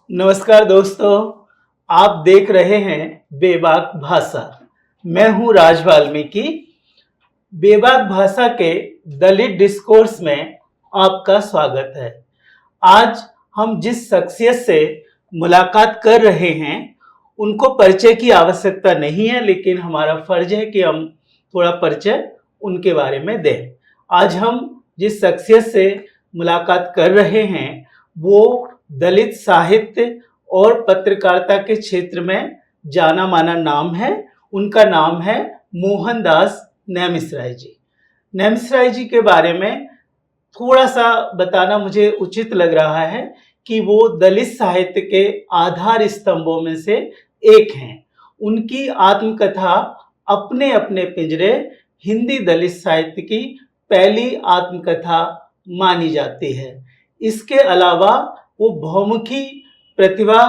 नमस्कार दोस्तों, आप देख रहे हैं बेबाक भाषा। मैं हूं राज वाल्मीकि। बेबाक भाषा के दलित डिस्कोर्स में आपका स्वागत है। आज हम जिस शख्सियत से मुलाकात कर रहे हैं, उनको परिचय की आवश्यकता नहीं है, लेकिन हमारा फर्ज है कि हम थोड़ा परिचय उनके बारे में दें। आज हम जिस शख्सियत से मुलाकात कर रहे हैं, वो दलित साहित्य और पत्रकारिता के क्षेत्र में जाना माना नाम है। उनका नाम है मोहनदास नेमिसराय जी। नेमिसराय जी के बारे में थोड़ा सा बताना मुझे उचित लग रहा है कि वो दलित साहित्य के आधार स्तंभों में से एक हैं। उनकी आत्मकथा अपने अपने पिंजरे हिंदी दलित साहित्य की पहली आत्मकथा मानी जाती है। इसके अलावा वो बहुमुखी प्रतिभा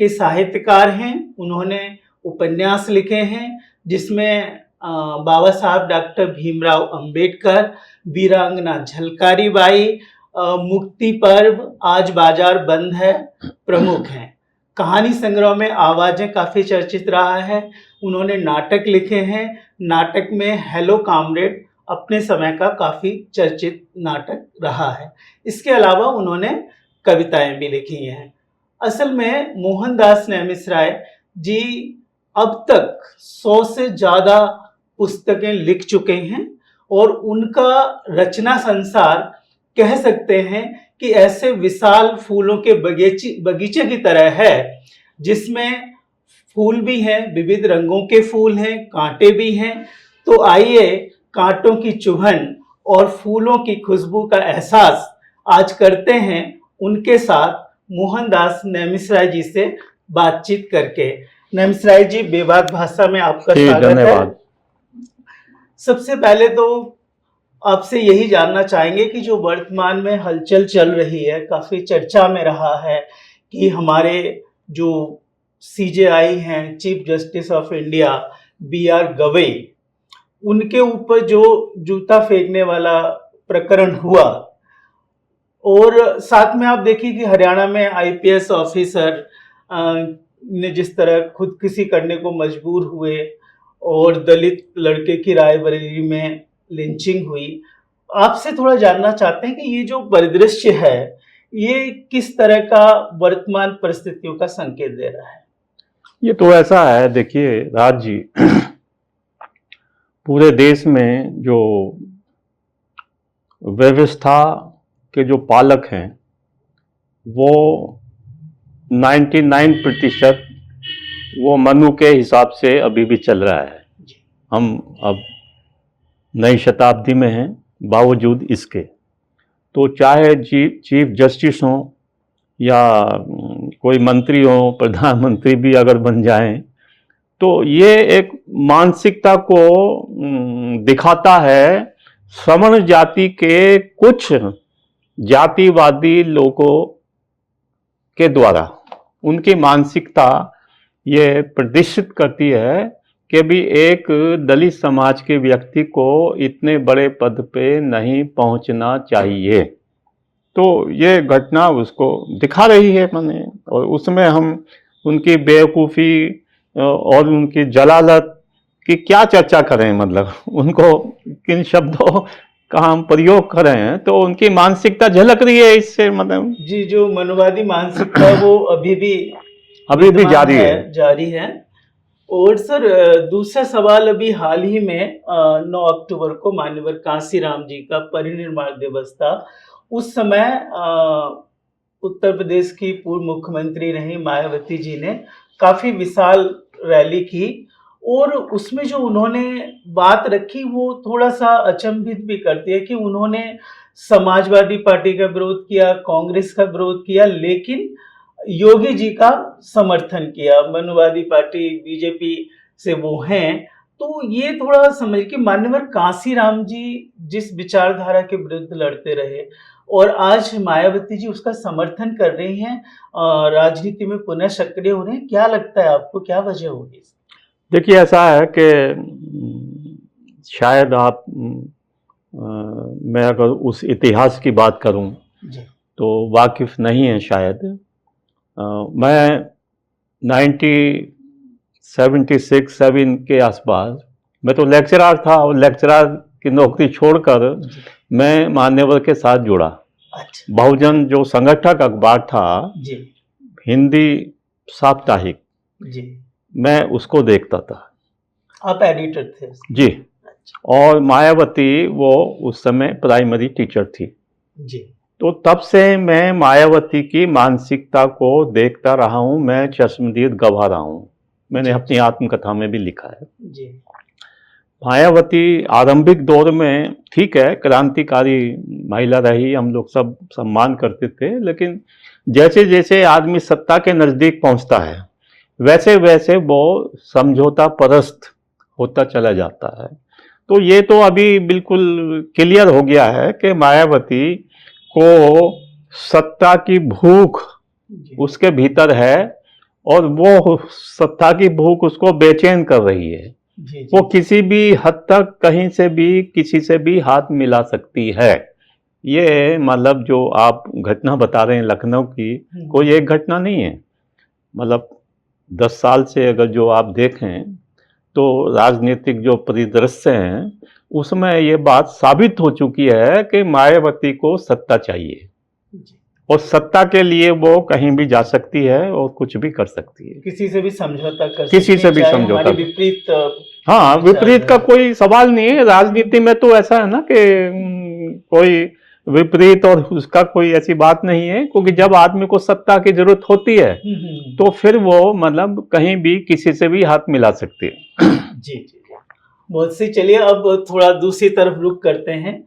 के साहित्यकार हैं। उन्होंने उपन्यास लिखे हैं, जिसमें बाबा साहब डॉक्टर भीमराव अंबेडकर, वीरांगना झलकारी बाई, मुक्ति पर्व, आज बाजार बंद है प्रमुख हैं। कहानी संग्रह में आवाजें काफी चर्चित रहा है। उन्होंने नाटक लिखे हैं। नाटक में हेलो कामरेड अपने समय का काफी चर्चित नाटक रहा है। इसके अलावा उन्होंने कविताएं भी लिखी हैं। असल में मोहनदास नेमिसराय जी अब तक 100 से ज्यादा पुस्तकें लिख चुके हैं और उनका रचना संसार कह सकते हैं कि ऐसे विशाल फूलों के बगीचे की तरह है, जिसमें फूल भी हैं, विविध रंगों के फूल हैं, कांटे भी हैं। तो आइए कांटों की चुभन और फूलों की खुशबू का एहसास आज करते हैं उनके साथ मोहनदास नेमिसराय जी से बातचीत करके। नेमिसराय जी, बेबाक भाषा में आपका स्वागत है। सबसे पहले तो आपसे यही जानना चाहेंगे कि जो वर्तमान में हलचल चल रही है, काफी चर्चा में रहा है कि हमारे जो सीजेआई हैं, chief justice of India BR Gavai, उनके ऊपर जो जूता फेंकने वाला प्रकरण हुआ, और साथ में आप देखिए कि हरियाणा में IPS ऑफिसर ने जिस तरह खुदकुशी करने को मजबूर हुए और दलित लड़के की रायबरेली में लिंचिंग हुई। आपसे थोड़ा जानना चाहते हैं कि ये जो परिदृश्य है, ये किस तरह का वर्तमान परिस्थितियों का संकेत दे रहा है? ये तो ऐसा है, देखिए राज जी, पूरे देश में जो व्यवस्था के जो पालक हैं वो 99% वो मनु के हिसाब से अभी भी चल रहा है। हम अब नई शताब्दी में हैं, बावजूद इसके तो चाहे चीफ जस्टिस हो या कोई मंत्री हो, प्रधानमंत्री भी अगर बन जाएं, तो ये एक मानसिकता को दिखाता है सवर्ण जाति के कुछ जातिवादी लोगों के द्वारा। उनकी मानसिकता ये प्रदर्शित करती है कि भी एक दलित समाज के व्यक्ति को इतने बड़े पद पे नहीं पहुंचना चाहिए। तो ये घटना उसको दिखा रही है मैंने, और उसमें हम उनकी बेवकूफ़ी और उनकी जलालत की क्या चर्चा करें, मतलब उनको किन शब्दों का हम प्रयोग करें, तो उनकी मानसिकता झलक रही है इससे, मतलब जी, जो मनुवादी मानसिकता वो अभी भी जारी है। और सर, दूसरा सवाल, अभी हाल ही में 9 अक्टूबर को मान्यवर कांसीराम जी का परिनिर्वाण दिवस था। उस समय उत्तर प्रदेश की पूर्व मुख्यमंत्री रही मायावती जी ने काफी विशाल रैली की, और उसमें जो उन्होंने बात रखी वो थोड़ा सा अचंभित भी करती है कि उन्होंने समाजवादी पार्टी का विरोध किया, कांग्रेस का विरोध किया, लेकिन योगी जी का समर्थन किया। मनुवादी पार्टी बीजेपी से वो हैं। तो ये थोड़ा समझ कि मान्यवर कांसीराम जी जिस विचारधारा के विरुद्ध लड़ते रहे और आज मायावती जी उसका समर्थन कर रही हैं, राजनीति में पुनः सक्रिय हो रहे हैं, क्या लगता है आपको, क्या वजह होगी? देखिए, ऐसा है कि शायद आप मैं अगर उस इतिहास की बात करूं तो वाकिफ नहीं है शायद। मैं 1976-7 के आसपास, मैं तो लेक्चरर था और लेक्चरर की नौकरी छोड़कर मैं मान्यवर के साथ जुड़ा। अच्छा। बहुजन जो संगठक अखबार था, जी हिंदी साप्ताहिक, जी। मैं उसको देखता था। आप एडिटर थे उसके? जी। अच्छा। और मायावती वो उस समय प्राइमरी टीचर थी। जी तो तब से मैं मायावती की मानसिकता को देखता रहा हूँ, मैं चश्मदीद गवा रहा हूँ। मैंने जी अपनी आत्मकथा में भी लिखा है। जी मायावती आरंभिक दौर में ठीक है, क्रांतिकारी महिला रही, हम लोग सब सम्मान करते थे, लेकिन जैसे जैसे आदमी सत्ता के नज़दीक पहुंचता है वैसे वैसे वो समझौता परस्त होता चला जाता है। तो ये तो अभी बिल्कुल क्लियर हो गया है कि मायावती को सत्ता की भूख जी उसके भीतर है और वो सत्ता की भूख उसको बेचैन कर रही है। जी वो जी किसी भी हद तक कहीं से भी किसी से भी हाथ मिला सकती है। ये मतलब जो आप घटना बता रहे हैं लखनऊ की, कोई एक घटना नहीं है। मतलब 10 साल से अगर जो आप देखें तो राजनीतिक जो परिदृश्य हैं उसमें ये बात साबित हो चुकी है कि मायावती को सत्ता चाहिए जी। और सत्ता के लिए वो कहीं भी जा सकती है और कुछ भी कर सकती है, किसी से भी समझौता कर किसी सकते से हैं, भी चाहे समझौता। हमारी विपरीत हाँ, विचार विपरीत का रहे। कोई सवाल नहीं है। राजनीति में तो ऐसा है ना कि कोई विपरीत और उसका कोई ऐसी बात नहीं है, क्योंकि जब आदमी को सत्ता की जरूरत होती है तो फिर वो मतलब कहीं भी किसी से भी हाथ मिला सकती है। जी जी जी। बहुत सही। चलिए अब थोड़ा दूसरी तरफ रुख करते हैं।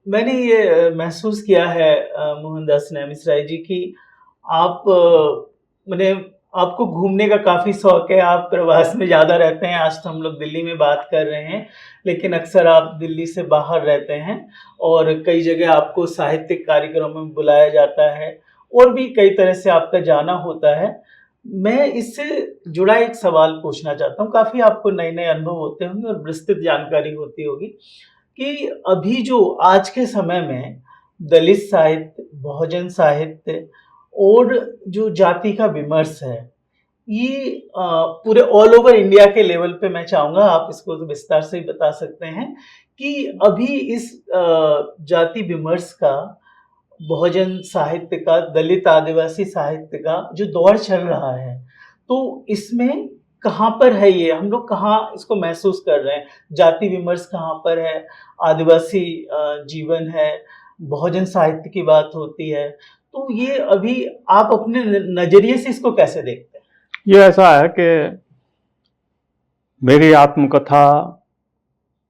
मैंने ये महसूस किया है मोहनदास नैमिष राय जी की आप मैंने आपको घूमने का काफ़ी शौक है, आप प्रवास में ज़्यादा रहते हैं। आज तो हम लोग दिल्ली में बात कर रहे हैं, लेकिन अक्सर आप दिल्ली से बाहर रहते हैं और कई जगह आपको साहित्यिक कार्यक्रमों में बुलाया जाता है और भी कई तरह से आपका जाना होता है। मैं इससे जुड़ा एक सवाल पूछना चाहता हूँ, काफ़ी आपको नए-नए अनुभव होते होंगे और विस्तृत जानकारी होती होगी कि अभी जो आज के समय में दलित साहित्य, बहुजन साहित्य और जो जाति का विमर्श है, ये पूरे ऑल ओवर इंडिया के लेवल पे मैं चाहूँगा आप इसको तो विस्तार से ही बता सकते हैं कि अभी इस जाति विमर्श का, बहुजन साहित्य का, दलित आदिवासी साहित्य का जो दौर चल रहा है, तो इसमें कहाँ पर है ये? हम लोग कहाँ इसको महसूस कर रहे हैं? जाति विमर्श कहाँ पर है? आदिवासी जीवन है, बहुजन साहित्य की बात होती है। तो ये अभी आप अपने नज़रिए से इसको कैसे देखते हैं? ये ऐसा है कि मेरी आत्मकथा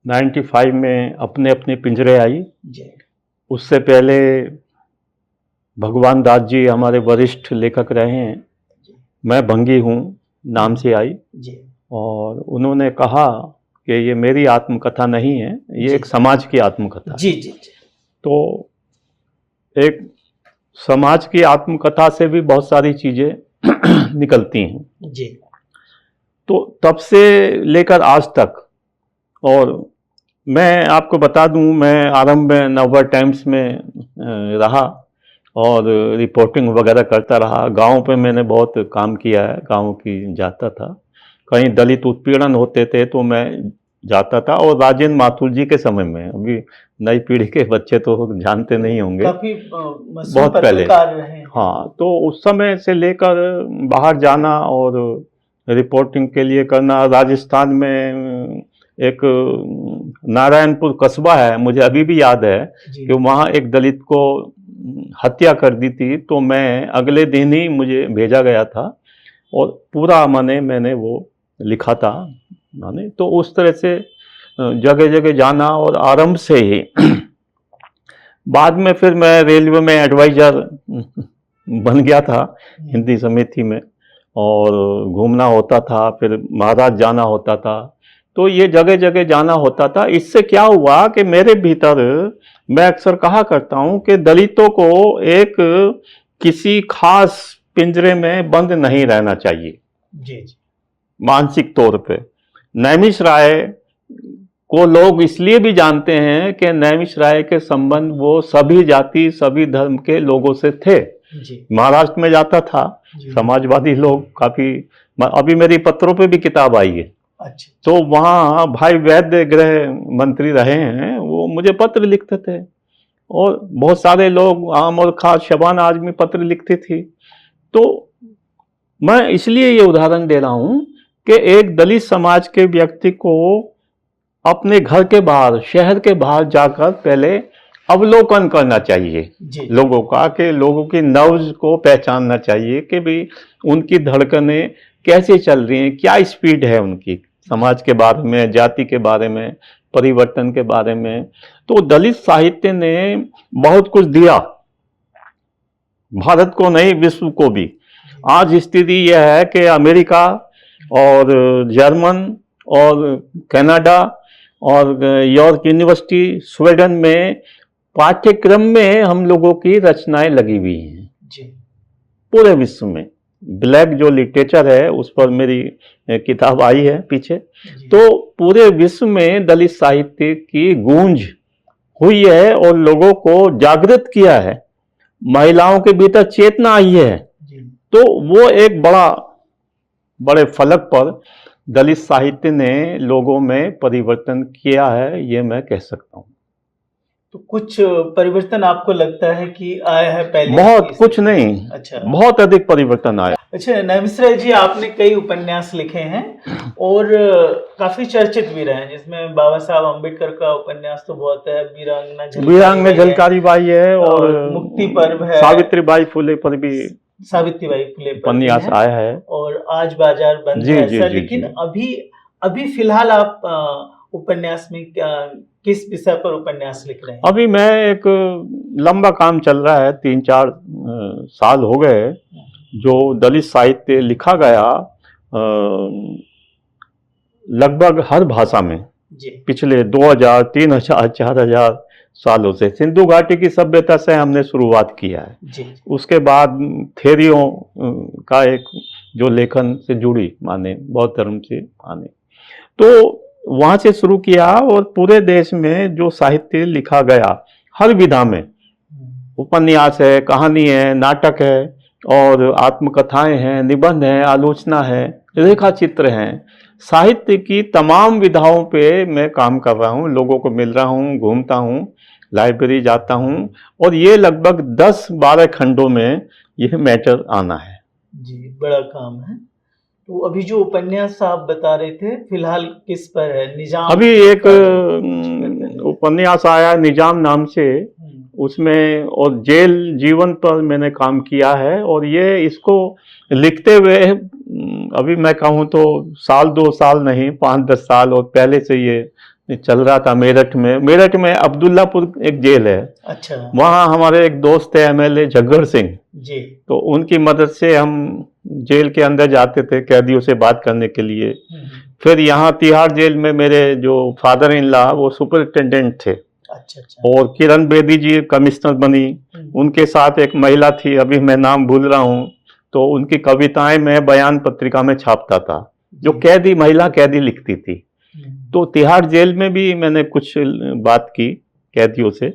95 में अपने अपने पिंजरे आई। जी, उससे पहले भगवान दास जी हमारे वरिष्ठ लेखक रहे हैं, जी, मैं भंगी हूँ नाम से आई, जी, और उन्होंने कहा कि ये मेरी आत्मकथा नहीं है, ये जी। एक समाज की आत्मकथा है। जी, जी, जी। तो एक समाज की आत्मकथा से भी बहुत सारी चीज़ें निकलती हैं। जी, तो तब से लेकर आज तक, और मैं आपको बता दूं, मैं आरंभ में नवभारत टाइम्स में रहा और रिपोर्टिंग वगैरह करता रहा। गांव पे मैंने बहुत काम किया है, गांव की जाता था, कहीं दलित उत्पीड़न होते थे तो मैं जाता था। और राजेंद्र माथुर जी के समय में, अभी नई पीढ़ी के बच्चे तो जानते नहीं होंगे, काफ़ी मशहूर बहुत पहले। पत्रकार रहे हैं। हाँ, तो उस समय से लेकर बाहर जाना और रिपोर्टिंग के लिए करना। राजस्थान में एक नारायणपुर कस्बा है, मुझे अभी भी याद है जी, कि वहाँ एक दलित को हत्या कर दी थी, तो मैं अगले दिन ही मुझे भेजा गया था और पूरा मैंने वो लिखा था। माने तो उस तरह से जगह जगह जाना, और आरंभ से ही बाद में फिर मैं रेलवे में एडवाइज़र बन गया था हिंदी समिति में, और घूमना होता था, फिर महाराज जाना होता था, तो ये जगह जगह जाना होता था। इससे क्या हुआ कि मेरे भीतर, मैं अक्सर कहा करता हूँ कि दलितों को एक किसी खास पिंजरे में बंद नहीं रहना चाहिए जी, जी, मानसिक तौर पे। नैमिष राय को लोग इसलिए भी जानते हैं कि नैमिष राय के संबंध वो सभी जाति सभी धर्म के लोगों से थे। जी महाराष्ट्र में जाता था, जी। समाजवादी लोग काफी, अभी मेरी पत्रों पे भी किताब आई है। अच्छा तो वहाँ भाई वैद्य गृह मंत्री रहे हैं, वो मुझे पत्र लिखते थे, और बहुत सारे लोग आम और खास शबाना आजमी पत्र लिखती थी। तो मैं इसलिए ये उदाहरण दे रहा हूं कि एक दलित समाज के व्यक्ति को अपने घर के बाहर, शहर के बाहर जाकर पहले अवलोकन करना चाहिए जी लोगों का, कि लोगों की नब्ज को पहचानना चाहिए कि भाई उनकी धड़कनें कैसे चल रही हैं, क्या स्पीड है उनकी, समाज के बारे में, जाति के बारे में, परिवर्तन के बारे में। तो दलित साहित्य ने बहुत कुछ दिया, भारत को नहीं विश्व को भी। आज स्थिति यह है कि अमेरिका और जर्मन और कनाडा और यॉर्क यूनिवर्सिटी, स्वीडन में पाठ्यक्रम में हम लोगों की रचनाएं लगी हुई हैं जी पूरे विश्व में। ब्लैक जो लिटरेचर है उस पर मेरी किताब आई है पीछे। जी। तो पूरे विश्व में दलित साहित्य की गूंज हुई है और लोगों को जागृत किया है, महिलाओं के भीतर चेतना आई है। जी तो वो एक बड़े फलक पर दलित साहित्य ने लोगों में परिवर्तन किया है, ये मैं कह सकता हूँ। तो कुछ परिवर्तन आपको लगता है कि आया है पहले बहुत से? कुछ नहीं, अच्छा बहुत अधिक परिवर्तन आया। अच्छा। नमिश्रा जी, आपने कई उपन्यास लिखे हैं और काफी चर्चित भी रहे हैं, जिसमें बाबा साहब अम्बेडकर का उपन्यास तो बहुत है, वीरांगना झलकारी बाई है, और मुक्ति पर्व है, सावित्रीबाई फुले पर भी सावित्रीबाई फुले पर भी उपन्यास है, आया है, और आज बाजार बंद जी, है जी, ऐसा। जी, लेकिन जी। अभी अभी फिलहाल आप उपन्यास में किस विषय पर उपन्यास लिख रहे हैं? अभी मैं एक लंबा काम चल रहा है, 3-4 साल हो गए, जो दलित साहित्य लिखा गया लगभग हर भाषा में जी पिछले 2000, 3000, 4000 सालों से। सिंधु घाटी की सभ्यता से हमने शुरुआत किया है। जी उसके बाद थेरियों का एक जो लेखन से जुड़ी, माने बौद्ध धर्म से माने, तो वहां से शुरू किया, और पूरे देश में जो साहित्य लिखा गया हर विधा में, उपन्यास है, कहानी है, नाटक है, और आत्मकथाएं हैं, निबंध है, आलोचना है, रेखा चित्र हैं, साहित्य की तमाम विधाओं पे मैं काम कर रहा हूँ, लोगों को मिल रहा हूँ, घूमता हूँ, लाइब्रेरी जाता हूँ, और ये लगभग 10-12 खंडों में यह मैटर आना है। जी, बड़ा काम है। तो अभी जो उपन्यास आप बता रहे थे, फिलहाल किस पर है? निजाम अभी एक का उपन्यास आया निजाम नाम से, उसमें और जेल जीवन पर मैंने काम किया है, और ये इसको लिखते हुए अभी मैं कहूँ तो 1-2 साल नहीं, 5-10 साल और पहले से ये चल रहा था। मेरठ में अब्दुल्लापुर एक जेल है, अच्छा वहाँ हमारे एक दोस्त है MLA झग्गर सिंह जी, तो उनकी मदद से हम जेल के अंदर जाते थे कैदियों से बात करने के लिए। फिर यहाँ तिहाड़ जेल में मेरे जो फादर इन लॉ वो सुपरिटेंडेंट थे, अच्छा अच्छा, और किरण बेदी जी कमिश्नर बनी, उनके साथ एक महिला थी, अभी मैं नाम भूल रहा हूँ, तो उनकी कविताएं मैं बयान पत्रिका में छापता था, जो कैदी, महिला कैदी लिखती थी। तो तिहाड़ जेल में भी मैंने कुछ बात की कैदियों से।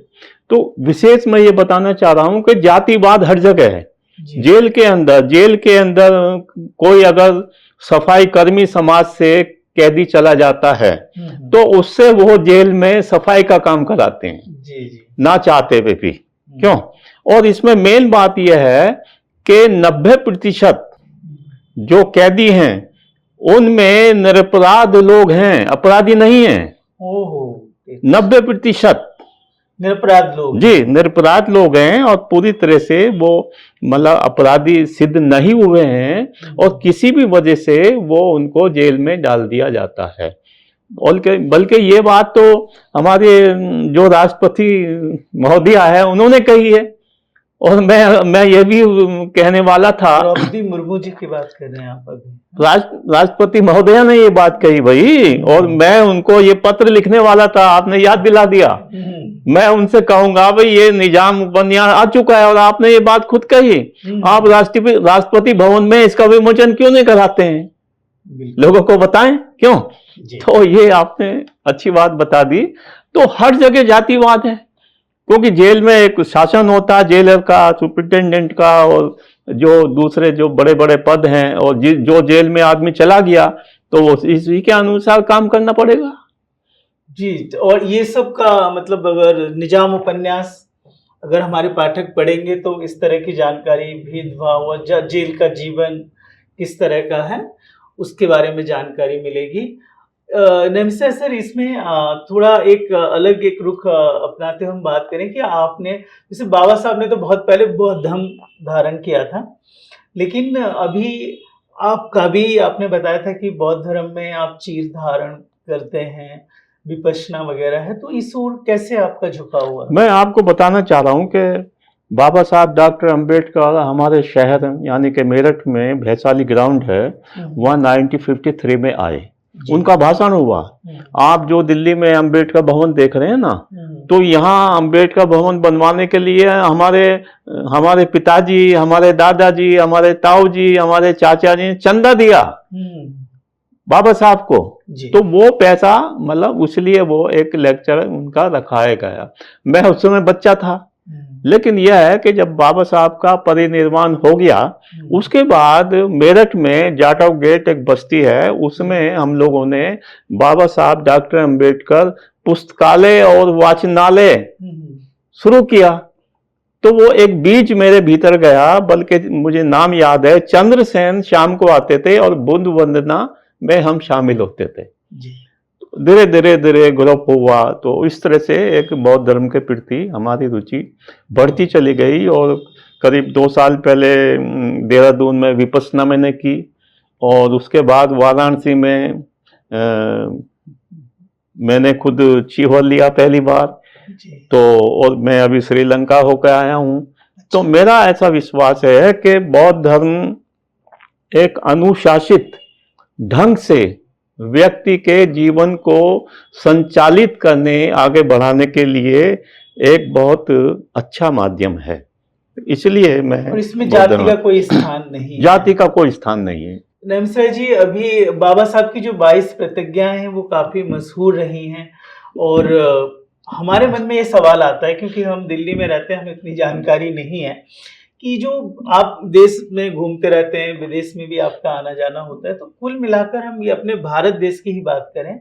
तो विशेष मैं ये बताना चाह रहा हूँ कि जातिवाद हर जगह है। जेल के अंदर कोई अगर सफाई कर्मी समाज से कैदी चला जाता है तो उससे वो जेल में सफाई का काम कराते हैं, जी जी, ना चाहते हुए भी। क्यों? और इसमें मेन बात यह है कि 90% जो कैदी हैं उनमें निरपराध लोग हैं, अपराधी नहीं हैं। ओहो, 90% निरपराध लोग, जी निरपराध लोग हैं, और पूरी तरह से वो मतलब अपराधी सिद्ध नहीं हुए हैं, और किसी भी वजह से वो उनको जेल में डाल दिया जाता है। और बल्कि ये बात तो हमारे जो राष्ट्रपति महोदया है उन्होंने कही है, और मैं ये भी कहने वाला था। द्रौपदी मुर्मू जी की बात कर रहे हैं आप अभी? राष्ट्रपति महोदया ने ये बात कही भाई, और मैं उनको ये पत्र लिखने वाला था, आपने याद दिला दिया। मैं उनसे कहूंगा भाई ये निजाम उपन्यास आ चुका है और आपने ये बात खुद कही, आप राष्ट्रपति भवन में इसका विमोचन क्यों नहीं कराते हैं, लोगों को बताएं क्यों? तो ये आपने अच्छी बात बता दी। तो हर जगह जातिवाद है, क्योंकि जेल में एक शासन होता है, जेलर का, सुपरिटेंडेंट का, और जो दूसरे जो बड़े बड़े पद हैं, और जो जेल में आदमी चला गया तो वो इसी के अनुसार काम करना पड़ेगा। जी। और ये सब का मतलब अगर निजाम उपन्यास अगर हमारे पाठक पढ़ेंगे तो इस तरह की जानकारी, भेदभाव और जेल का जीवन किस तरह का है उसके बारे में जानकारी मिलेगी। नमस्ते सर, इसमें थोड़ा एक अलग एक रुख अपनाते हुए हम बात करें कि आपने जैसे बाबा साहब ने तो बहुत पहले बौद्ध धर्म धारण किया था, लेकिन अभी आपका भी आपने बताया था कि बौद्ध धर्म में आप चीर धारण करते हैं, विपश्यना वगैरह है, तो इस ओर कैसे आपका झुकाव हुआ? मैं आपको बताना चाह रहा हूँ कि बाबा साहब डॉक्टर अंबेडकर हमारे शहर यानी कि मेरठ में वैशाली ग्राउंड है, वहाँ 1953 में आए, उनका भाषण हुआ। आप जो दिल्ली में अंबेडकर भवन देख रहे हैं ना, तो यहाँ अंबेडकर भवन बनवाने के लिए हमारे पिताजी, हमारे दादाजी, हमारे ताऊ जी, हमारे चाचा जी ने चंदा दिया बाबा साहब को। तो वो पैसा मतलब इसलिए वो एक लेक्चर उनका रखाया गया। मैं उस समय बच्चा था, लेकिन यह है कि जब बाबा साहब का परिनिर्वाण हो गया, उसके बाद मेरठ में जाटव गेट एक बस्ती है, उसमें हम लोगों ने बाबा साहब डॉक्टर अंबेडकर पुस्तकालय और वाचनालय शुरू किया। तो वो एक बीज मेरे भीतर गया, बल्कि मुझे नाम याद है, चंद्रसेन शाम को आते थे और बुद्ध वंदना में हम शामिल होते थे। धीरे धीरे धीरे ग्रुप हुआ, तो इस तरह से एक बौद्ध धर्म के प्रति हमारी रुचि बढ़ती चली गई। और करीब 2 साल पहले देहरादून में विपश्यना मैंने की, और उसके बाद वाराणसी में मैंने खुद चीवर लिया पहली बार। तो और मैं अभी श्रीलंका होकर आया हूँ। तो मेरा ऐसा विश्वास है कि बौद्ध धर्म एक अनुशासित ढंग से व्यक्ति के जीवन को संचालित करने, आगे बढ़ाने के लिए एक बहुत अच्छा माध्यम है। इसलिए मैं, और इसमें जाति का कोई स्थान नहीं है। जाति का कोई स्थान नहीं है। नमस्ते जी, अभी बाबा साहब की जो 22 प्रतिज्ञाएं हैं वो काफी मशहूर रही हैं, और हमारे मन में ये सवाल आता है, क्योंकि हम दिल्ली में रहते हैं, हमें इतनी जानकारी नहीं है कि जो आप देश में घूमते रहते हैं, विदेश में भी आपका आना जाना होता है, तो कुल मिलाकर हम ये अपने भारत देश की ही बात करें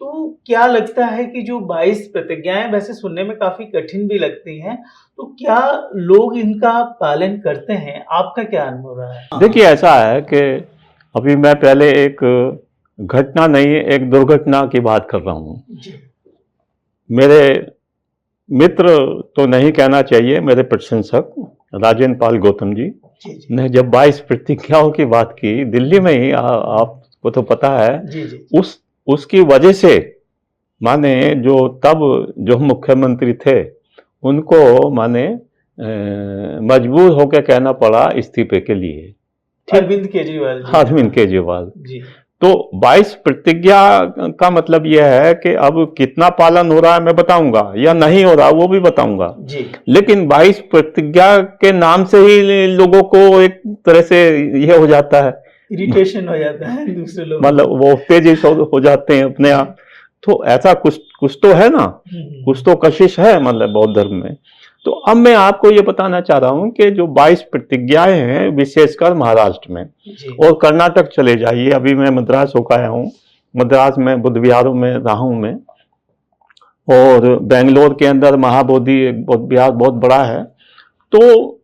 तो क्या लगता है कि जो 22 प्रतिज्ञाएं वैसे सुनने में काफी कठिन भी लगती हैं, तो क्या लोग इनका पालन करते हैं? आपका क्या अनुभव रहा है? देखिए, ऐसा है कि अभी मैं पहले एक घटना नहीं, एक दुर्घटना की बात कर रहा हूँ। मेरे मित्र तो नहीं कहना चाहिए, मेरे प्रशंसक राजेंद्र पाल गौतम जी ने जब 22 प्रतिज्ञाओं की बात की दिल्ली में ही, आपको तो पता है, उसकी वजह से माने जो तब जो मुख्यमंत्री थे उनको माने मजबूर होकर कहना पड़ा इस्तीफे के लिए, अरविंद केजरीवाल जी। अरविंद केजरीवाल जी। तो 22 प्रतिज्ञा का मतलब यह है कि अब कितना पालन हो रहा है मैं बताऊंगा, या नहीं हो रहा वो भी बताऊंगा जी। लेकिन 22 प्रतिज्ञा के नाम से ही लोगों को एक तरह से यह हो जाता है, इरिटेशन हो जाता है दूसरे लोग, मतलब वो तेजी हो जाते हैं अपने आप। तो ऐसा कुछ तो है ना, कुछ तो कशिश है मतलब बौद्ध धर्म में। तो अब मैं आपको ये बताना चाह रहा हूं कि जो 22 प्रतिज्ञाएं हैं, विशेषकर महाराष्ट्र में, और कर्नाटक चले जाइए, अभी मैं मद्रास होकर आया हूँ, मद्रास में बुद्ध विहारों में रहा हूँ मैं, और बेंगलोर के अंदर महाबोधि एक बुद्ध विहार बहुत बड़ा है। तो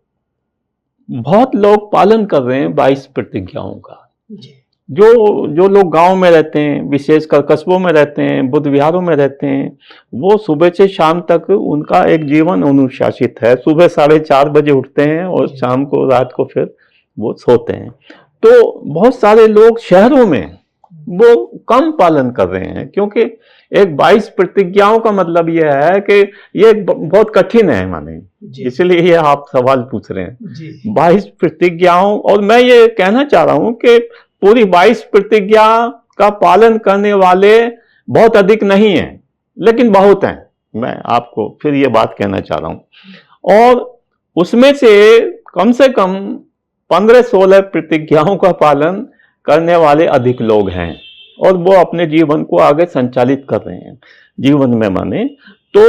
बहुत लोग पालन कर रहे हैं 22 प्रतिज्ञाओं का। जो लोग गांव में रहते हैं, विशेषकर कस्बों में रहते हैं, बुद्ध विहारों में रहते हैं, वो सुबह से शाम तक उनका एक जीवन अनुशासित है। सुबह 4:30 बजे उठते हैं और शाम को, रात को फिर वो सोते हैं। तो बहुत सारे लोग शहरों में वो कम पालन कर रहे हैं, क्योंकि एक 22 प्रतिज्ञाओं का मतलब यह है कि ये बहुत कठिन है माने, इसलिए ये आप सवाल पूछ रहे हैं 22 प्रतिज्ञाओं। और मैं ये कहना चाह रहा हूं कि पूरी 22 प्रतिज्ञा का पालन करने वाले बहुत अधिक नहीं हैं, लेकिन बहुत हैं। मैं आपको फिर ये बात कहना चाह रहा हूं। और उसमें से कम 15-16 प्रतिज्ञाओं का पालन करने वाले अधिक लोग हैं, और वो अपने जीवन को आगे संचालित कर रहे हैं जीवन में माने। तो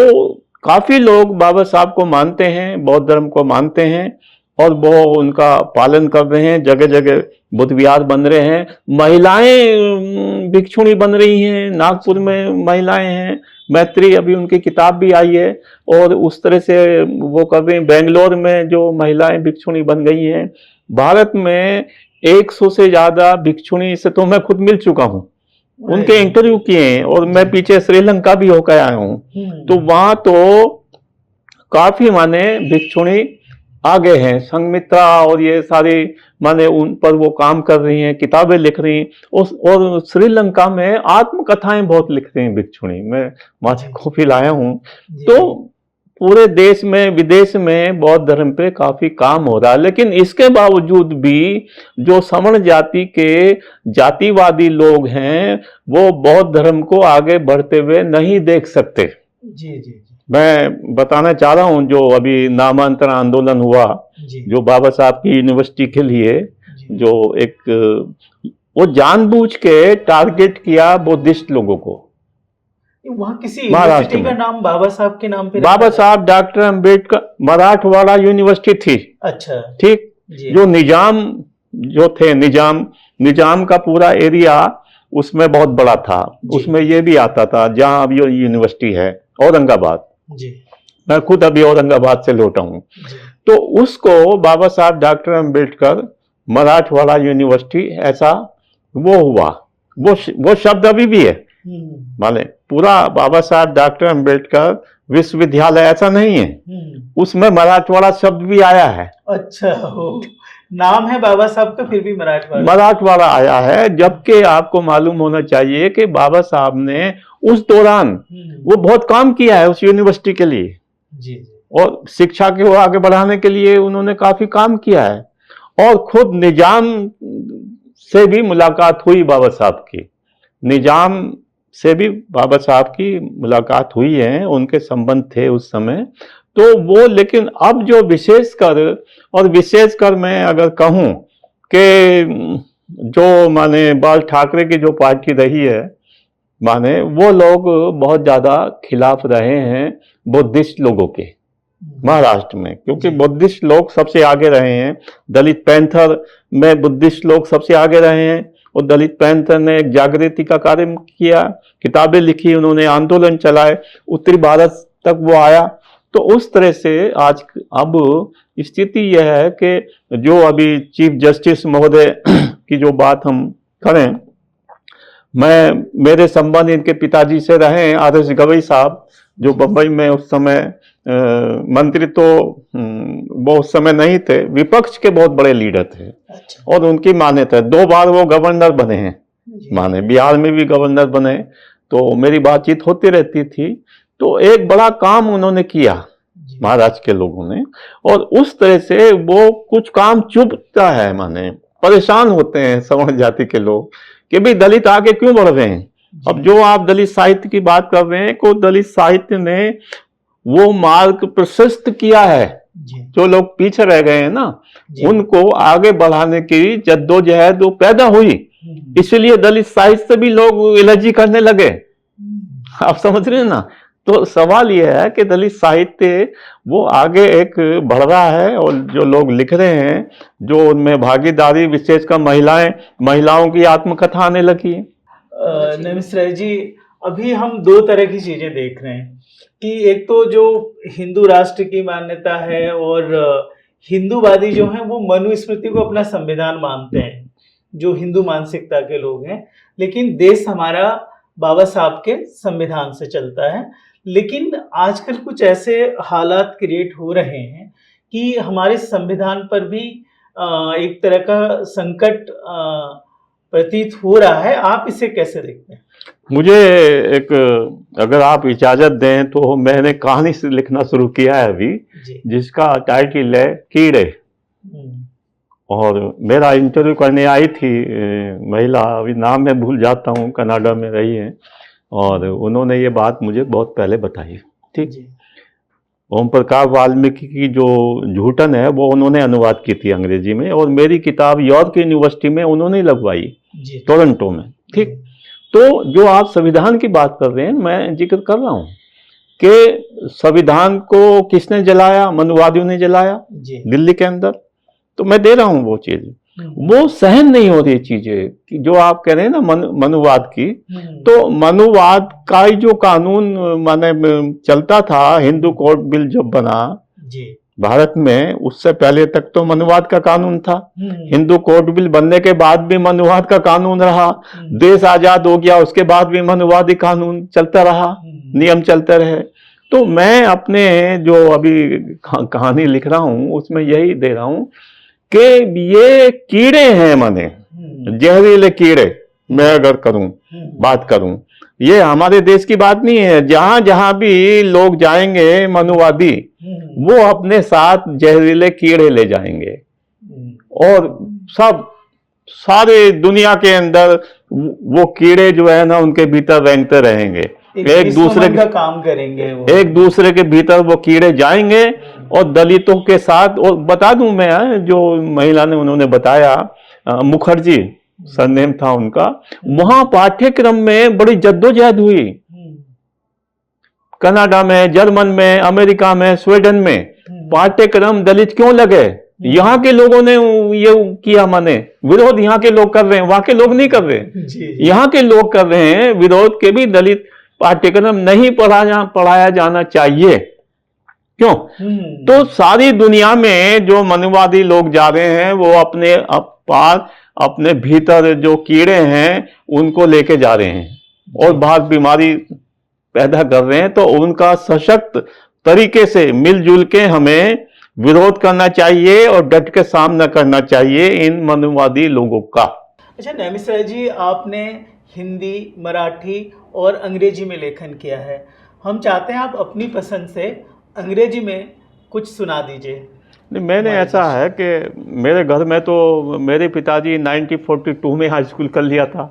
काफी लोग बाबा साहब को मानते हैं, बौद्ध धर्म को मानते हैं और वो उनका पालन कर रहे हैं। जगह जगह बुद्ध विहार बन रहे हैं, महिलाएं भिक्षुणी बन रही हैं, नागपुर में महिलाएं हैं, मैत्री अभी उनकी किताब भी आई है और उस तरह से वो कर रहे हैं। बेंगलोर में जो महिलाएं भिक्षुणी बन गई हैं, भारत में 100 से ज्यादा भिक्षुणी से तो मैं खुद मिल चुका हूँ, उनके इंटरव्यू किए हैं और मैं पीछे श्रीलंका भी होकर आया हूँ। तो वहां तो काफी माने भिक्षुणी आगे हैं, संघमित्रा और ये सारी माने उन पर वो काम कर रही हैं, किताबें लिख रही हैं। और श्रीलंका में आत्मकथाएं बहुत लिख रही हैं भिक्षुणी, मैं वहां से कॉपी लाया हूँ। तो पूरे देश में विदेश में बौद्ध धर्म पे काफी काम हो रहा है, लेकिन इसके बावजूद भी जो सवर्ण जाति के जातिवादी लोग हैं वो बौद्ध धर्म को आगे बढ़ते हुए नहीं देख सकते। जी जी। मैं बताना चाह रहा हूं, जो अभी नामांतरण आंदोलन हुआ जो बाबा साहब की यूनिवर्सिटी के लिए, जो एक वो जानबूझ के टारगेट किया बुद्धिस्ट लोगों को। वहाँ किसी यूनिवर्सिटी का नाम बाबा साहब के नाम पे, बाबा साहब डॉक्टर अम्बेडकर, मराठवाड़ा यूनिवर्सिटी थी। अच्छा, ठीक। जो निजाम जो थे, निजाम का पूरा एरिया उसमें बहुत बड़ा था, उसमें ये भी आता था जहां अब ये यूनिवर्सिटी है, औरंगाबाद। मैं खुद अभी औरंगाबाद से लौटा हूं। तो उसको बाबा साहब डॉक्टर अम्बेडकर मराठवाड़ा यूनिवर्सिटी ऐसा वो हुआ, वो शब्द अभी भी है। माने पूरा बाबा साहब डॉक्टर अम्बेडकर विश्वविद्यालय ऐसा नहीं है, उसमें मराठवाड़ा शब्द भी आया है। अच्छा, नाम है बाबा साहब का, फिर भी मराठवाड़ा आया है। जबकि आपको मालूम होना चाहिए कि बाबा साहब ने उस दौरान वो बहुत काम किया है उस यूनिवर्सिटी के लिए जी, और शिक्षा को आगे बढ़ाने के लिए उन्होंने काफी काम किया है। और खुद निजाम से भी मुलाकात हुई बाबा साहब की, निजाम से भी बाबा साहब की मुलाकात हुई है, उनके संबंध थे उस समय। तो वो, लेकिन अब जो विशेषकर मैं अगर कहूं कि जो माने बाल ठाकरे की जो पार्टी रही है, माने वो लोग बहुत ज्यादा खिलाफ रहे हैं बुद्धिस्ट लोगों के महाराष्ट्र में, क्योंकि बुद्धिस्ट लोग सबसे आगे रहे हैं। दलित पैंथर में बुद्धिस्ट लोग सबसे आगे रहे हैं और दलित पैंथर ने एक जागृति का कार्य किया, किताबें लिखी, उन्होंने आंदोलन चलाए, उत्तरी भारत तक वो आया। तो उस तरह से आज अब स्थिति यह है कि जो अभी चीफ जस्टिस महोदय की जो बात हम करें, मेरे संबंध इनके पिताजी से रहे, आर.एस. गवई साहब, जो बम्बई में उस समय मंत्री, तो वो उस समय नहीं थे, विपक्ष के बहुत बड़े लीडर थे। अच्छा। और उनकी मान्यता है, 2 बार वो गवर्नर बने हैं, माने बिहार में भी गवर्नर बने, तो मेरी बातचीत होती रहती थी। तो एक बड़ा काम उन्होंने किया महाराष्ट्र के लोगों ने, और उस तरह से वो कुछ काम चुभता है, माने परेशान होते हैं सवर्ण जाति के लोग कि भाई दलित आगे क्यों बढ़ रहे हैं। अब जो आप दलित साहित्य की बात कर रहे हैं, को दलित साहित्य ने वो मार्ग प्रशस्त किया है, जो लोग पीछे रह गए हैं ना, उनको आगे बढ़ाने की जद्दोजहद पैदा हुई, इसलिए दलित साहित्य से भी लोग एलर्जी करने लगे। आप समझ रहे हैं ना। तो सवाल यह है कि दलित साहित्य वो आगे एक बढ़ रहा है, और जो लोग लिख रहे हैं, जो उनमें भागीदारी, विशेषकर महिलाओं की आत्मकथा आने लगी है। नमिश्रा जी, अभी हम 2 तरह की चीजें देख रहे हैं कि एक तो जो हिंदू राष्ट्र की मान्यता है, और हिंदूवादी जो हैं वो मनुस्मृति को अपना संविधान मानते हैं, जो हिंदू मानसिकता के लोग हैं। लेकिन देश हमारा बाबा साहब के संविधान से चलता है। लेकिन आजकल कुछ ऐसे हालात क्रिएट हो रहे हैं कि हमारे संविधान पर भी एक तरह का संकट प्रतीत हो रहा है। आप इसे कैसे देखते हैं? मुझे एक, अगर आप इजाजत दें तो मैंने कहानी से लिखना शुरू किया है अभी, जिसका टाइटल है कीड़े। और मेरा इंटरव्यू करने आई थी महिला, अभी नाम मैं भूल जाता हूँ, कनाडा में रही है, और उन्होंने ये बात मुझे बहुत पहले बताई। ठीक, ओम प्रकाश वाल्मीकि की जो झूठन है वो उन्होंने अनुवाद की थी अंग्रेजी में, और मेरी किताब यॉर्क यूनिवर्सिटी में उन्होंने लगवाई, टोरंटो में। ठीक, तो जो आप संविधान की बात कर रहे हैं, मैं जिक्र कर रहा हूँ कि संविधान को किसने जलाया? मनुवादियों ने जलाया जी। दिल्ली के अंदर। तो मैं दे रहा हूं वो चीज, वो सहन नहीं हो रही चीजें कि जो आप कह रहे हैं ना मनुवाद की। तो मनुवाद का ही जो कानून माने चलता था, हिंदू कोड बिल जब बना जी। भारत में, उससे पहले तक तो मनुवाद का कानून था। हिंदू कोड बिल बनने के बाद भी मनुवाद का कानून रहा। देश आजाद हो गया उसके बाद भी मनुवादी कानून चलता रहा, नियम चलते रहे। तो मैं अपने जो अभी कहानी लिख रहा हूं उसमें यही दे रहा हूं कि ये कीड़े हैं, माने जहरीले कीड़े। मैं अगर करूं बात करूं, ये हमारे देश की बात नहीं है। जहां जहां भी लोग जाएंगे मनुवादी, वो अपने साथ जहरीले कीड़े ले जाएंगे और सब सारे दुनिया के अंदर वो कीड़े जो है ना उनके भीतर रेंगते रहेंगे, एक दूसरे का काम करेंगे वो। एक दूसरे के भीतर वो कीड़े जाएंगे और दलितों के साथ। और बता दूं मैं, जो महिला ने उन्होंने बताया, मुखर्जी सरनेम था उनका, वहां पाठ्यक्रम में बड़ी जद्दोजहद हुई। कनाडा में, जर्मन में, अमेरिका में, स्वीडन में पाठ्यक्रम दलित क्यों लगे? यहाँ के लोगों ने ये किया, माने विरोध यहाँ के लोग कर रहे हैं, वहां के लोग नहीं कर रहे। यहाँ के लोग कर रहे हैं विरोध के भी दलित पाठ्यक्रम नहीं पढ़ाया जाना चाहिए। क्यों? तो सारी दुनिया में जो मनुवादी लोग जा रहे हैं वो अपने भीतर जो कीड़े हैं उनको लेके जा रहे हैं और बाहर बीमारी पैदा कर रहे हैं। तो उनका सशक्त तरीके से मिलजुल के हमें विरोध करना चाहिए और डट के सामना करना चाहिए इन मनुवादी लोगों का। अच्छा नेमिष जी, आपने हिंदी, मराठी और अंग्रेजी में लेखन किया है। हम चाहते हैं आप अपनी पसंद से अंग्रेजी में कुछ सुना दीजिए। नहीं, मैंने ऐसा है कि मेरे घर में तो मेरे पिताजी 1942 में हाई स्कूल कर लिया था,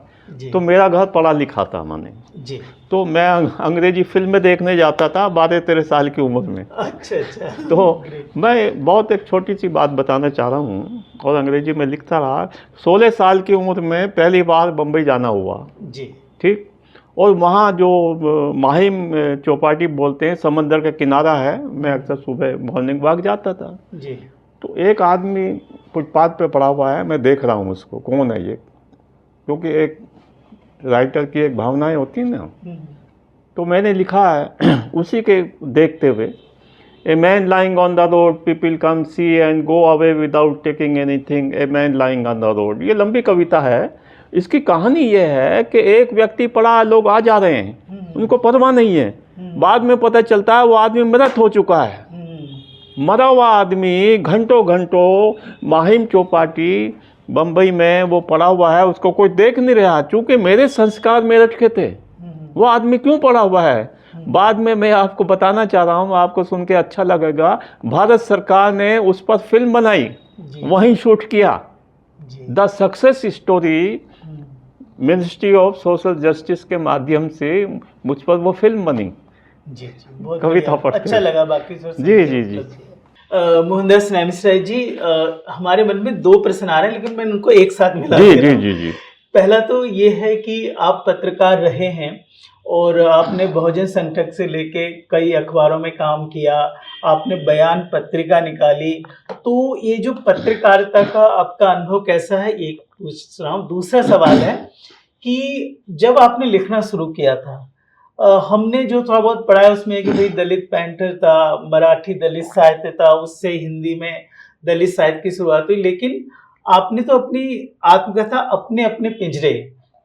तो मेरा घर पढ़ा लिखा था मैंने जी। तो मैं अंग्रेजी फिल्में देखने जाता था 12-13 साल की उम्र में। अच्छा। तो मैं बहुत एक छोटी सी बात बताना चाह रहा हूँ और अंग्रेजी में लिखता रहा। 16 साल की उम्र में पहली बार बम्बई जाना हुआ जी। ठीक, और वहाँ जो माहिम चौपाटी बोलते हैं, समंदर का किनारा है, मैं अक्सर सुबह मॉर्निंग वॉक जाता था जी। तो एक आदमी फुटपाथ पे पड़ा हुआ है, मैं देख रहा हूँ उसको, कौन है ये, क्योंकि एक राइटर की एक भावनाएं होती है ना। तो मैंने लिखा है उसी के देखते हुए, a man lying on the road, people come see and go away without taking anything, a man lying on the road. ये लंबी कविता है। इसकी कहानी ये है कि एक व्यक्ति पड़ा, लोग आ जा रहे हैं, उनको परवाह नहीं है। बाद में पता चलता है वो आदमी मृत हो चुका है। मरा हुआ आदमी घंटों घंटों माहिम चौपाटी बम्बई में वो पड़ा हुआ है, उसको कोई देख नहीं रहा। चूंकि मेरे संस्कार मेरठ के थे, वो आदमी क्यों पड़ा हुआ है, बाद में मैं आपको बताना चाह रहा हूँ, आपको सुन के अच्छा लगेगा। भारत सरकार ने उस पर फिल्म बनाई, वहीं शूट किया। The success story ministry of social justice के माध्यम से मुझ पर वो फिल्म बनी। जी, बहुत कविता पढ़ते अच्छा लगा। बाकी जी। मोहनदास नेमिष जी, हमारे मन में 2 प्रश्न आ रहे हैं, लेकिन मैं उनको एक साथ मिला जी। पहला तो ये है कि आप पत्रकार रहे हैं और आपने बहुजन संकट से लेके कई अखबारों में काम किया, आपने बयान पत्रिका निकाली। तो ये जो पत्रकारिता का आपका अनुभव कैसा है, एक पूछ रहा हूँ। दूसरा सवाल है कि जब आपने लिखना शुरू किया था, हमने जो थोड़ा बहुत पढ़ा है उसमें कि भाई दलित पैंटर था, मराठी दलित साहित्य था, उससे हिंदी में दलित साहित्य की शुरुआत हुई। लेकिन आपने तो अपनी आत्मकथा अपने अपने पिंजरे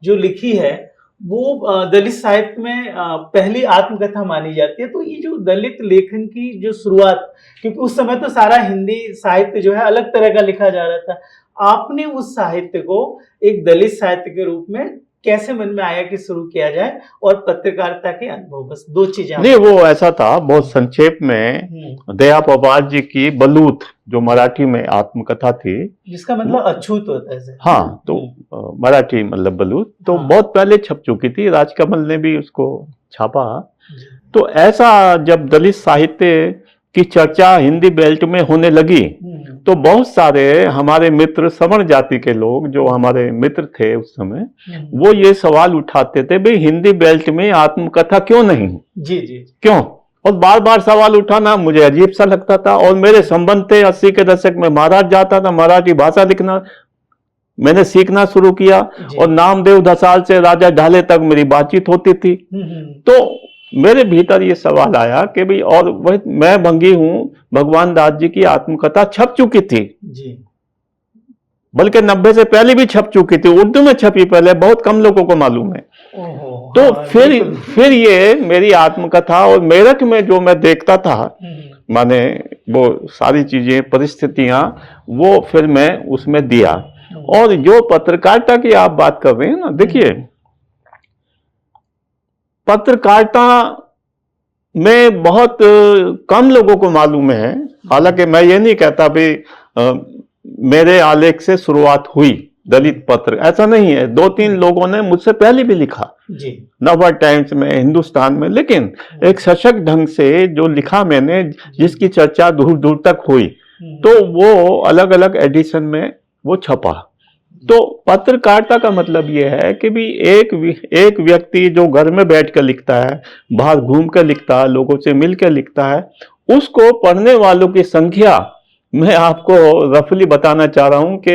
जो लिखी है वो दलित साहित्य में पहली आत्मकथा मानी जाती है। तो ये जो दलित लेखन की जो शुरुआत, क्योंकि उस समय तो सारा हिंदी साहित्य जो है अलग तरह का लिखा जा रहा था, आपने उस साहित्य को एक दलित साहित्य के रूप में कैसे मन में आया कि शुरू किया जाए, और पत्रकारिता के अनुभव, बस 2 चीजें। नहीं, वो ऐसा था, बहुत संक्षेप में, दया पवार जी की बलूत जो मराठी में आत्मकथा थी, जिसका मतलब अछूत होता है। हाँ, तो मराठी मतलब बलूत, तो बहुत पहले छप चुकी थी, राजकमल ने भी उसको छापा। तो ऐसा जब दलित साहित्य की चर्चा हिंदी बेल्ट में होने लगी तो बहुत सारे हमारे मित्र, सवर्ण जाति के लोग जो हमारे मित्र थे उस समय, वो ये सवाल उठाते थे, भाई हिंदी बेल्ट में आत्मकथा क्यों नहीं? जी। क्यों? और बार बार सवाल उठाना मुझे अजीब सा लगता था। और मेरे संबंध थे 80 के दशक में, महाराज जाता था, मराठी भाषा लिखना मैंने सीखना शुरू किया, जी। और नामदेव धसाल से राजा ढाले तक मेरी बातचीत होती थी। तो मेरे भीतर ये सवाल आया कि भाई, और वही मैं भंगी हूं, भगवान दास जी की आत्मकथा छप चुकी थी जी। बल्कि 90 से पहले भी छप चुकी थी, उर्दू में छपी पहले, बहुत कम लोगों को मालूम है। ओहो, तो हाँ, फिर बिल्कुल। फिर ये मेरी आत्मकथा और मेरठ में जो मैं देखता था, माने वो सारी चीजें, परिस्थितियां, वो फिर मैं उसमें दिया। और जो पत्रकारिता की आप बात कर रहे हैं ना, देखिए पत्रकारिता में बहुत कम लोगों को मालूम है। हालांकि मैं ये नहीं कहता भी मेरे आलेख से शुरुआत हुई दलित पत्र, ऐसा नहीं है। 2-3 लोगों ने मुझसे पहले भी लिखा जी। नवभारत टाइम्स में, हिंदुस्तान में, लेकिन एक सशक्त ढंग से जो लिखा मैंने, जिसकी चर्चा दूर दूर तक हुई, तो वो अलग अलग एडिशन में वो छपा। तो पत्रकारिता का मतलब ये है कि भी एक व्यक्ति जो घर में बैठ कर लिखता है, बाहर घूम कर लिखता है, लोगों से मिलकर लिखता है, उसको पढ़ने वालों की संख्या मैं आपको रफली बताना चाह रहा हूं कि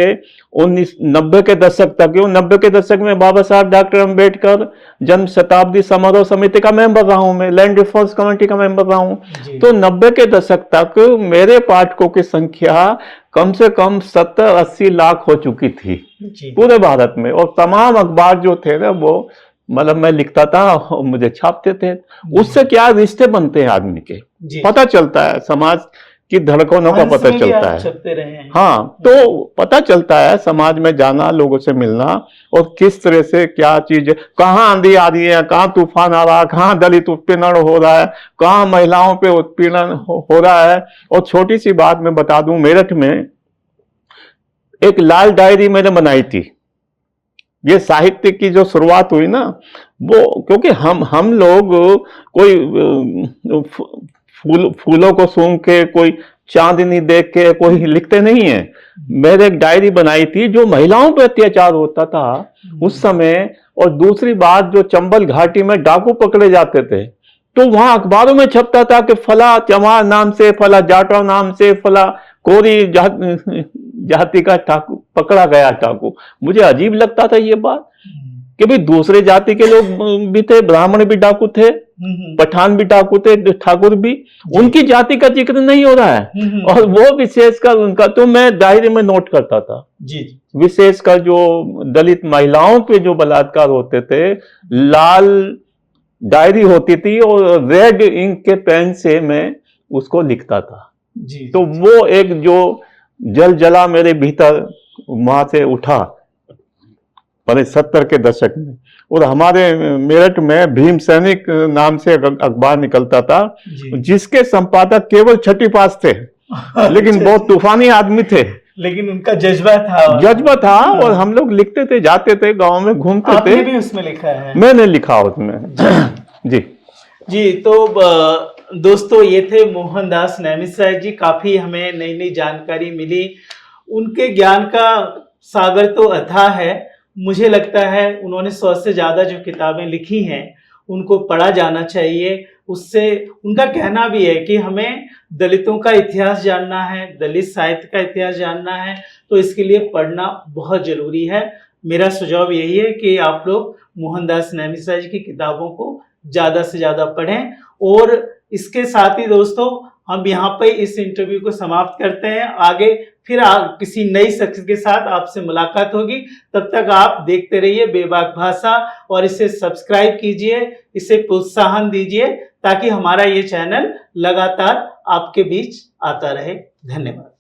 1990 के दशक तक, 90 के दशक में बाबा साहब डॉक्टर अम्बेडकर जन्म शताब्दी समारोह समिति का मेंबर रहा हूं, मैं लैंड रिफॉर्म्स कमेटी का मेंबर रहा हूं। तो 90 के दशक तक मेरे पाठकों की संख्या कम से कम 70-80 लाख हो चुकी थी पूरे भारत में। और तमाम अखबार जो थे ना, वो मतलब मैं लिखता था और मुझे छापते थे। उससे क्या रिश्ते बनते हैं आदमी के, पता चलता है, समाज की धड़कनों का पता चलता है। हाँ, तो पता चलता है समाज में जाना, लोगों से मिलना, और किस तरह से क्या चीज, कहाँ आंधी आ रही है, कहाँ तूफान आ रहा है, कहाँ दलित उत्पीड़न हो रहा है, कहाँ महिलाओं पे उत्पीड़न हो रहा है। और छोटी सी बात मैं बता दूं, मेरठ में एक लाल डायरी मैंने बनाई थी। ये साहित्य की जो शुरुआत हुई ना, वो क्योंकि हम लोग कोई फूलों को सूंघ के, कोई चांदनी देख के कोई लिखते नहीं है। मैंने एक डायरी बनाई थी जो महिलाओं पर अत्याचार होता था उस समय। और दूसरी बात, जो चंबल घाटी में डाकू पकड़े जाते थे, तो वहां अखबारों में छपता था कि फला चमार नाम से, फला जाटव नाम से, फला कोरी जाति का डाकू पकड़ा गया डाकू। मुझे अजीब लगता था ये बात कि भाई दूसरे जाति के लोग भी थे, ब्राह्मण भी डाकू थे, पठान भी डाकू थे, ठाकुर भी, उनकी जाति का जिक्र नहीं हो रहा है। और वो विशेषकर उनका, तो मैं डायरी में नोट करता था जी। विशेषकर जो दलित महिलाओं पे जो बलात्कार होते थे, लाल डायरी होती थी और रेड इंक के पेन से मैं उसको लिखता था जी। तो वो एक जो जल जला मेरे भीतर वहां से उठा 70 के दशक में। और हमारे मेरठ में भीम सैनिक नाम से अखबार निकलता था, जिसके संपादक केवल छठी पास थे, लेकिन बहुत तूफानी आदमी थे, लेकिन उनका जज्बा था। और हम लोग लिखते थे, जाते थे, गांव में घूमते थे। आपने भी उसमें लिखा है? मैंने लिखा उसमें जी। तो दोस्तों, ये थे मोहनदास नैमिसाई जी। काफी हमें नई नई जानकारी मिली। उनके ज्ञान का सागर तो अथाह है। मुझे लगता है उन्होंने 100 से ज्यादा जो किताबें लिखी हैं उनको पढ़ा जाना चाहिए। उससे उनका कहना भी है कि हमें दलितों का इतिहास जानना है, दलित साहित्य का इतिहास जानना है, तो इसके लिए पढ़ना बहुत जरूरी है। मेरा सुझाव यही है कि आप लोग मोहनदास नैमिसाई जी की किताबों को ज्यादा से ज्यादा पढ़ें। और इसके साथ ही दोस्तों, हम यहाँ पे इस इंटरव्यू को समाप्त करते हैं। आगे फिर किसी नई शख्स के साथ आपसे मुलाकात होगी। तब तक आप देखते रहिए बेबाक भाषा और इसे सब्सक्राइब कीजिए, इसे प्रोत्साहन दीजिए, ताकि हमारा ये चैनल लगातार आपके बीच आता रहे। धन्यवाद।